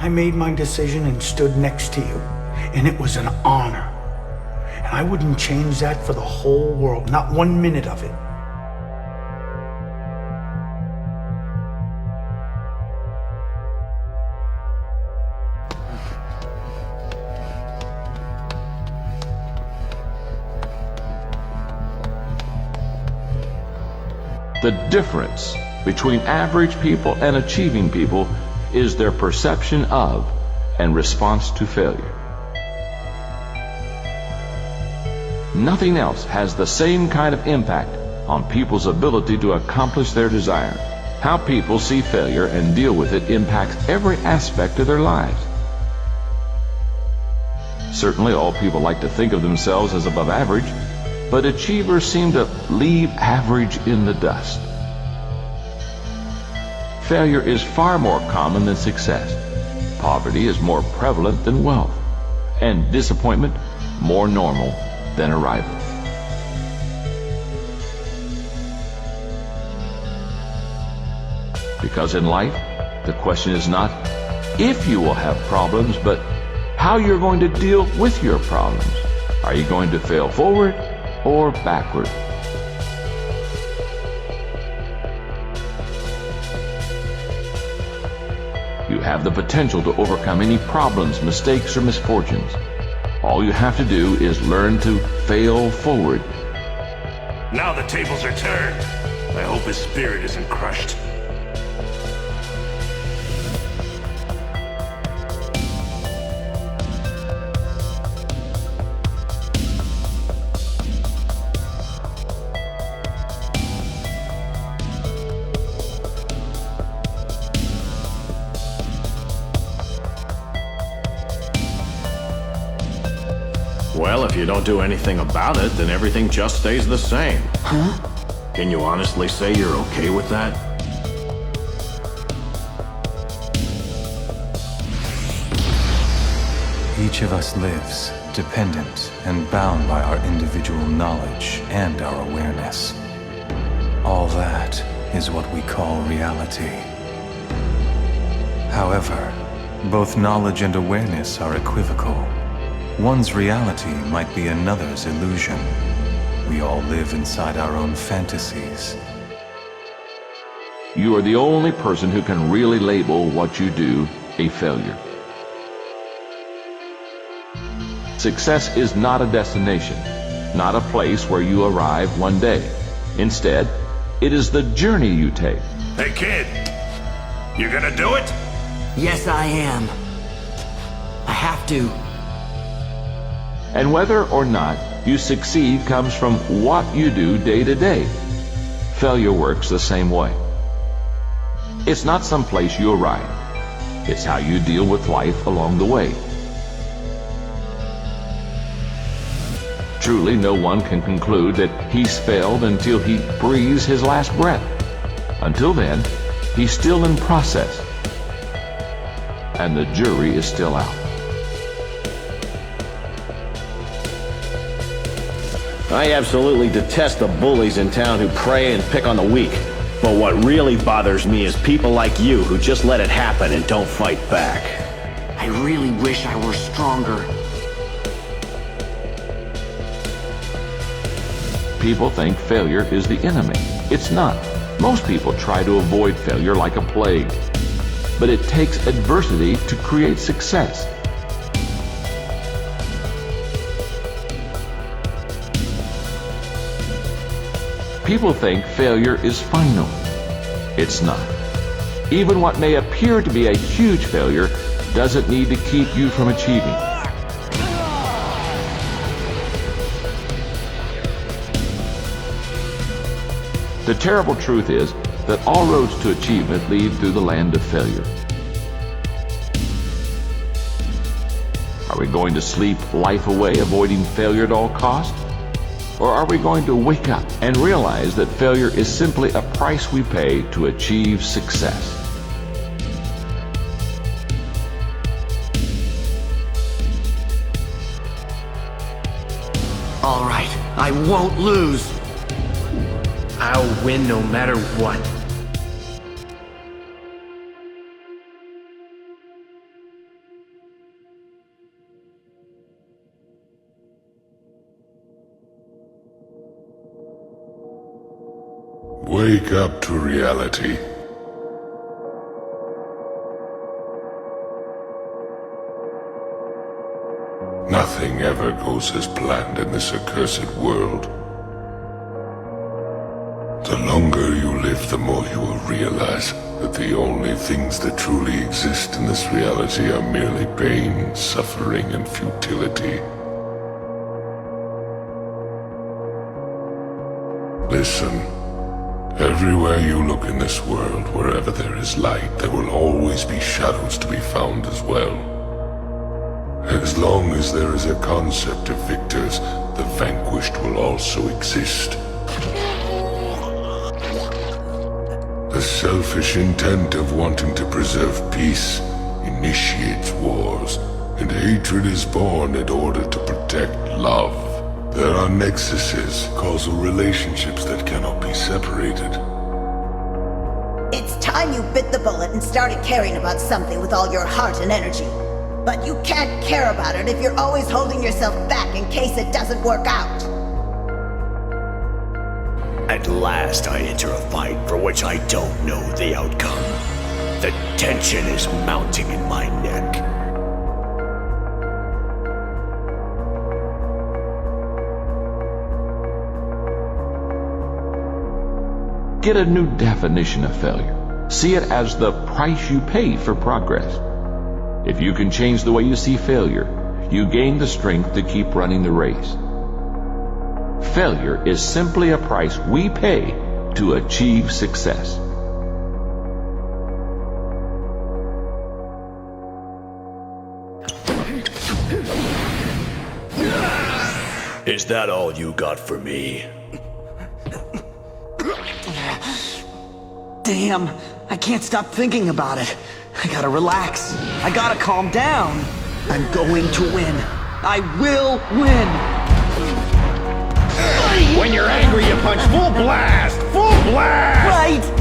I made my decision and stood next to you, and it was an honor. And I wouldn't change that for the whole world, not 1 minute of it. The difference between average people and achieving people is their perception of and response to failure. Nothing else has the same kind of impact on people's ability to accomplish their desire. How people see failure and deal with it impacts every aspect of their lives. Certainly all people like to think of themselves as above average, but achievers seem to leave average in the dust. Failure is far more common than success. Poverty is more prevalent than wealth, and disappointment more normal than arrival. Because in life, the question is not if you will have problems, but how you're going to deal with your problems. Are you going to fail forward or backward? You have the potential to overcome any problems, mistakes, or misfortunes. All you have to do is learn to fail forward. Now the tables are turned. I hope his spirit isn't crushed. Well, if you don't do anything about it, then everything just stays the same. Huh? Can you honestly say you're okay with that? Each of us lives dependent and bound by our individual knowledge and our awareness. All that is what we call reality. However, both knowledge and awareness are equivocal. One's reality might be another's illusion. We all live inside our own fantasies. You are the only person who can really label what you do a failure. Success is not a destination, not a place where you arrive one day. Instead, it is the journey you take. Hey kid, you gonna do it? Yes, I am. I have to. And whether or not you succeed comes from what you do day to day. Failure works the same way. It's not some place you arrive. It's how you deal with life along the way. Truly, no one can conclude that he's failed until he breathes his last breath. Until then, he's still in process. And the jury is still out. I absolutely detest the bullies in town who prey and pick on the weak. But what really bothers me is people like you who just let it happen and don't fight back. I really wish I were stronger. People think failure is the enemy. It's not. Most people try to avoid failure like a plague. But it takes adversity to create success. People think failure is final. It's not. Even what may appear to be a huge failure doesn't need to keep you from achieving. The terrible truth is that all roads to achievement lead through the land of failure. Are we going to sleep life away avoiding failure at all costs? Or are we going to wake up and realize that failure is simply a price we pay to achieve success? All right, I won't lose. I'll win no matter what. Wake up to reality. Nothing ever goes as planned in this accursed world. The longer you live, the more you will realize that the only things that truly exist in this reality are merely pain, suffering, and futility. Listen. Everywhere you look in this world, wherever there is light, there will always be shadows to be found as well. As long as there is a concept of victors, the vanquished will also exist. The selfish intent of wanting to preserve peace initiates wars, and hatred is born in order to protect love. There are nexuses, causal relationships that cannot be separated. It's time you bit the bullet and started caring about something with all your heart and energy. But you can't care about it if you're always holding yourself back in case it doesn't work out. At last I enter a fight for which I don't know the outcome. The tension is mounting in my neck. Get a new definition of failure. See it as the price you pay for progress. If you can change the way you see failure, you gain the strength to keep running the race. Failure is simply a price we pay to achieve success. Is that all you got for me? Damn, I can't stop thinking about it. I gotta relax. I gotta calm down. I'm going to win. I will win. When you're angry, you punch full blast! Full blast! Right!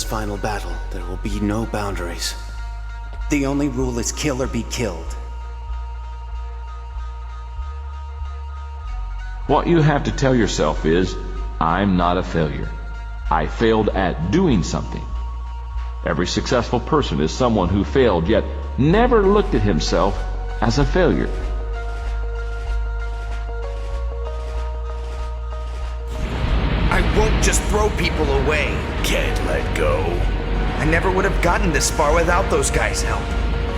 Final battle, there will be no boundaries. The only rule is kill or be killed. What you have to tell yourself is, I'm not a failure. I failed at doing something. Every successful person is someone who failed yet never looked at himself as a failure. I won't just throw people away. Can't let go. I never would have gotten this far without those guys' help.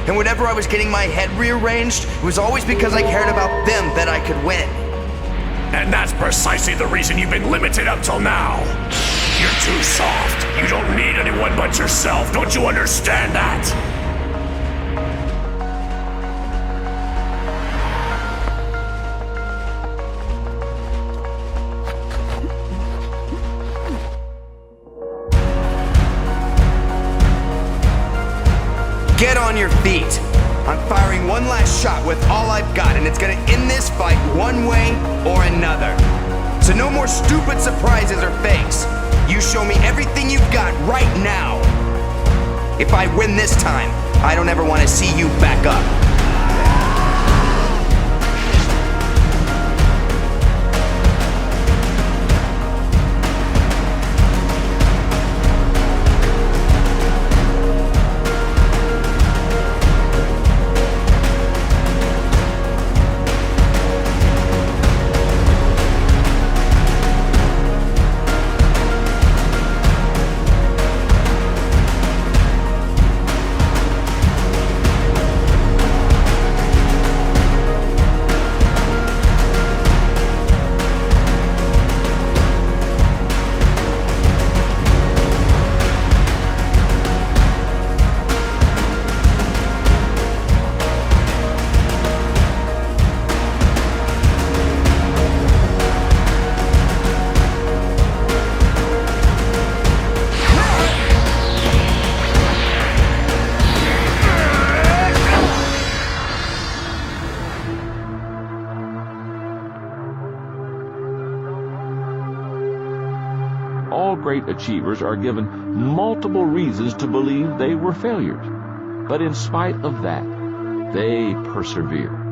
And whenever I was getting my head rearranged, it was always because I cared about them that I could win. And that's precisely the reason you've been limited up till now. You're too soft. You don't need anyone but yourself. Don't you understand that? Get on your feet. I'm firing one last shot with all I've got, and it's gonna end this fight one way or another. So no more stupid surprises or fakes. You show me everything you've got right now. If I win this time, I don't ever want to see you back up. great achievers are given multiple reasons to believe they were failures. But in spite of that, they persevere.